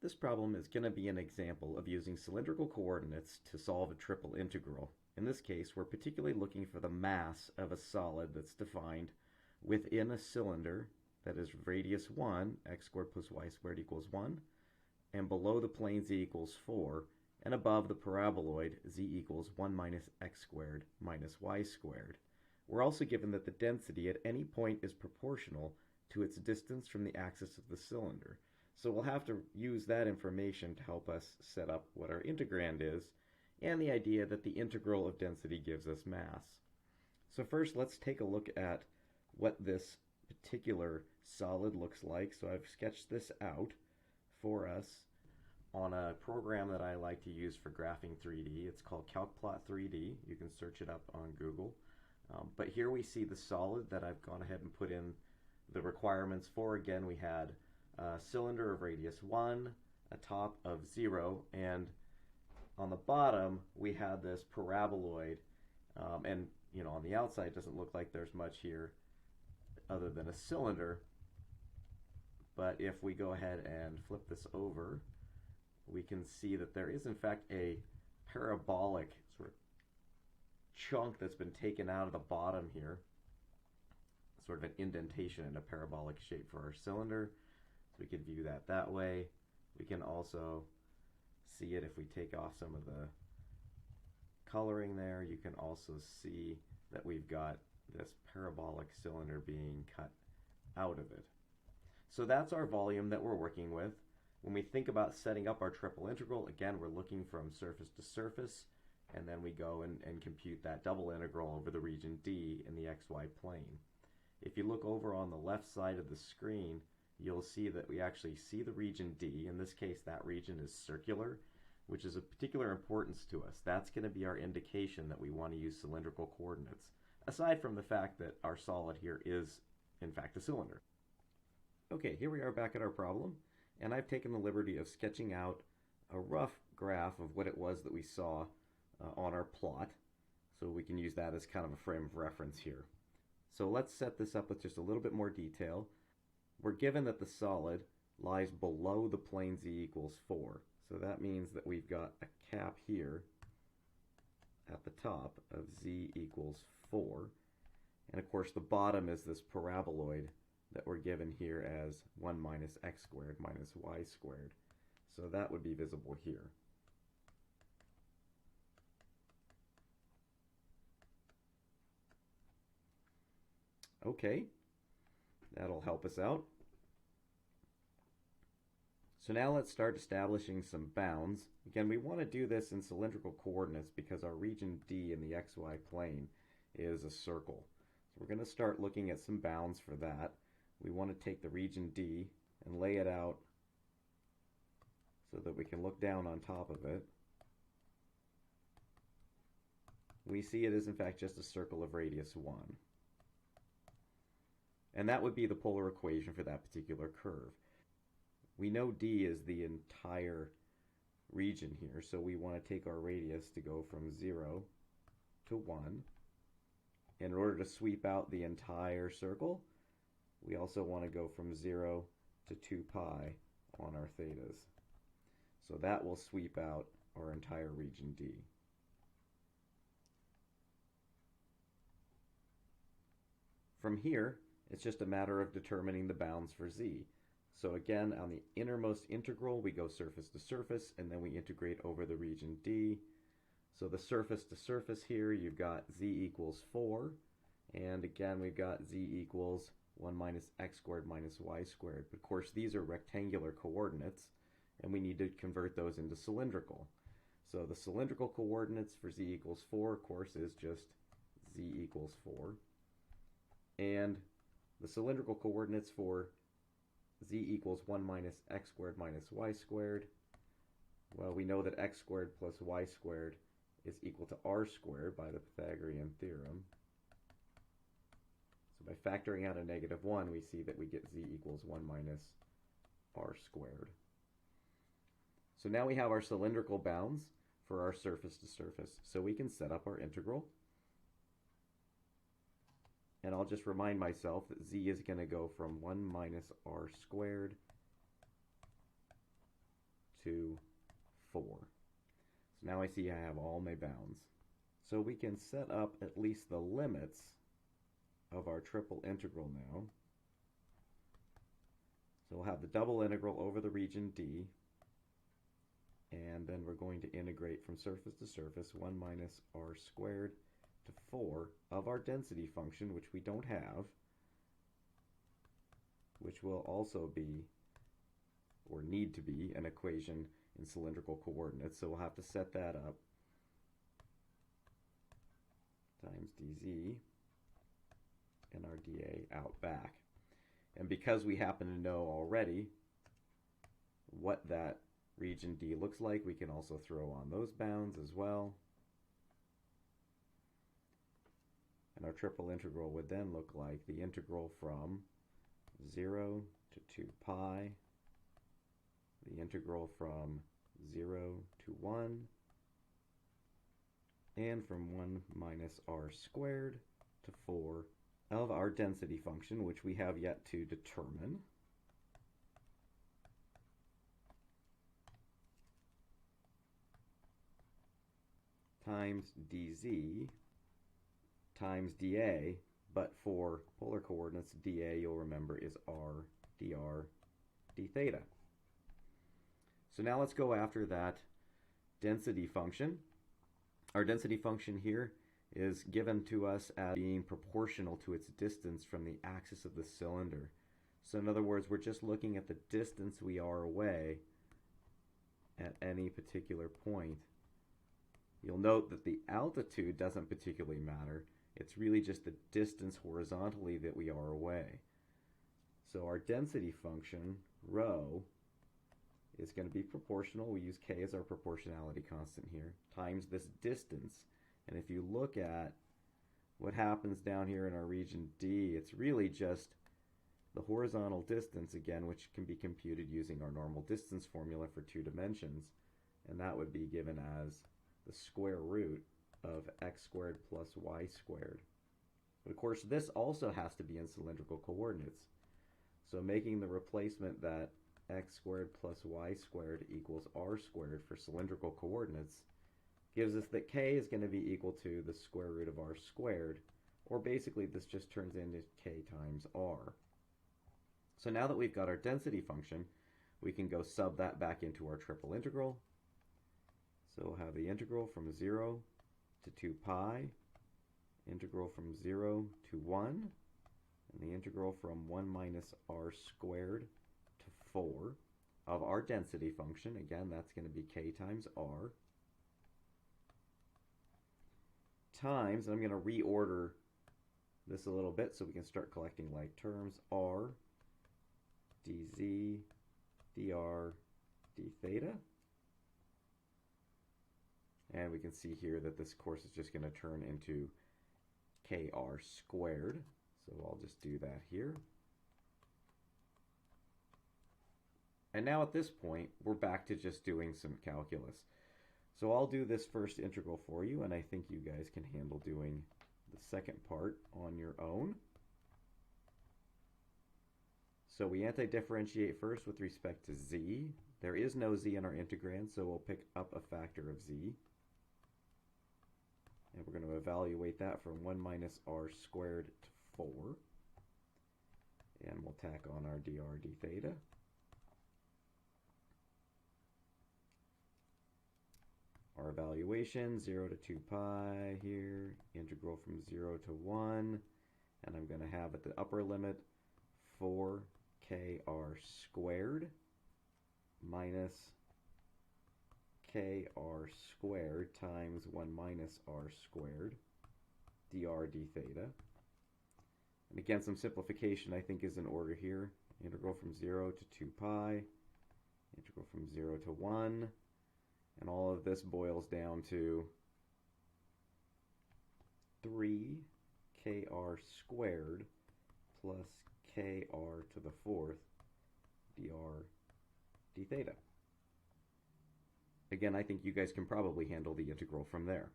This problem is going to be an example of using cylindrical coordinates to solve a triple integral. In this case, we're particularly looking for the mass of a solid that's defined within a cylinder that is radius 1, x squared plus y squared equals 1, and below the plane z equals 4, and above the paraboloid z equals 1 minus x squared minus y squared. We're also given that the density at any point is proportional to its distance from the axis of the cylinder. So we'll have to use that information to help us set up what our integrand is, and the idea that the integral of density gives us mass. So first, let's take a look at what this particular solid looks like. So I've sketched this out for us on a program that I like to use for graphing 3D. It's called CalcPlot 3D. You can search it up on Google. But here we see the solid that I've gone ahead and put in the requirements for. Again, we had a cylinder of radius 1, a top of 0, and on the bottom we had this paraboloid, and on the outside it doesn't look like there's much here other than a cylinder. But if we go ahead and flip this over, we can see that there is in fact a parabolic sort of chunk that's been taken out of the bottom here, sort of an indentation in a parabolic shape for our cylinder. So we can view that way. We can also see it if we take off some of the coloring there. You can also see that we've got this parabolic cylinder being cut out of it. So that's our volume that we're working with. When we think about setting up our triple integral, again, we're looking from surface to surface, and then we go and compute that double integral over the region D in the xy plane. If you look over on the left side of the screen, you'll see that we actually see the region D. In this case, that region is circular, which is of particular importance to us. That's going to be our indication that we want to use cylindrical coordinates, aside from the fact that our solid here is, in fact, a cylinder. Okay, here we are back at our problem, and I've taken the liberty of sketching out a rough graph of what it was that we saw on our plot, so we can use that as kind of a frame of reference here. So let's set this up with just a little bit more detail. We're given that the solid lies below the plane z equals 4. So that means that we've got a cap here at the top of z equals 4. And of course the bottom is this paraboloid that we're given here as 1 minus x squared minus y squared. So that would be visible here. Okay, that'll help us out. So now let's start establishing some bounds. Again, we want to do this in cylindrical coordinates because our region D in the xy plane is a circle. So we're going to start looking at some bounds for that. We want to take the region D and lay it out so that we can look down on top of it. We see it is in fact just a circle of radius 1. And that would be the polar equation for that particular curve. We know D is the entire region here, so we want to take our radius to go from 0 to 1. In order to sweep out the entire circle, we also want to go from 0 to 2 pi on our thetas. So that will sweep out our entire region D. From here, it's just a matter of determining the bounds for z. So again, on the innermost integral, we go surface to surface, and then we integrate over the region D. So the surface to surface here, you've got z equals 4, and again, we've got z equals 1 minus x squared minus y squared. But of course, these are rectangular coordinates, and we need to convert those into cylindrical. So the cylindrical coordinates for z equals 4, of course, is just z equals 4. And the cylindrical coordinates for z equals 1 minus x squared minus y squared, well, we know that x squared plus y squared is equal to r squared by the Pythagorean theorem. So by factoring out a negative 1, we see that we get z equals 1 minus r squared. So now we have our cylindrical bounds for our surface to surface, so we can set up our integral. And I'll just remind myself that z is going to go from 1 minus r squared to 4. So now I see I have all my bounds. So we can set up at least the limits of our triple integral now. So we'll have the double integral over the region D, and then we're going to integrate from surface to surface 1 minus r squared to 4 of our density function, which we don't have, which will also be, or need to be, an equation in cylindrical coordinates. So we'll have to set that up times dz and our dA out back. And because we happen to know already what that region D looks like, we can also throw on those bounds as well. And our triple integral would then look like the integral from 0 to 2 pi, the integral from 0 to 1, and from 1 minus r squared to 4 of our density function, which we have yet to determine. Times dz times dA, but for polar coordinates, dA, you'll remember, is r dr d theta. So now let's go after that density function. Our density function here is given to us as being proportional to its distance from the axis of the cylinder. So in other words, we're just looking at the distance we are away at any particular point. You'll note that the altitude doesn't particularly matter. It's really just the distance horizontally that we are away. So our density function, rho, is going to be proportional. We use k as our proportionality constant here, times this distance. And if you look at what happens down here in our region D, it's really just the horizontal distance, again, which can be computed using our normal distance formula for 2 dimensions. And that would be given as the square root of x squared plus y squared. But of course, this also has to be in cylindrical coordinates. So making the replacement that x squared plus y squared equals r squared for cylindrical coordinates gives us that k is going to be equal to the square root of r squared, or basically this just turns into k times r. So now that we've got our density function, we can go sub that back into our triple integral. So we'll have the integral from 0 to 2 pi, integral from 0 to 1, and the integral from 1 minus r squared to 4 of our density function. Again, that's going to be k times r, times, and I'm going to reorder this a little bit so we can start collecting like terms, r dz dr d theta. And we can see here that this course is just going to turn into kr squared. So I'll just do that here. And now at this point, we're back to just doing some calculus. So I'll do this first integral for you, and I think you guys can handle doing the second part on your own. So we anti-differentiate first with respect to z. There is no z in our integrand, so we'll pick up a factor of z. And we're going to evaluate that from 1 minus r squared to 4. And we'll tack on our dr d theta. Our evaluation, 0 to 2 pi here, integral from 0 to 1. And I'm going to have at the upper limit 4kr squared minus kr squared times 1 minus r squared dr d theta. And again, some simplification I think is in order here. Integral from 0 to 2 pi, integral from 0 to 1, and all of this boils down to 3kr squared plus kr to the 4th dr d theta. Again, I think you guys can probably handle the integral from there.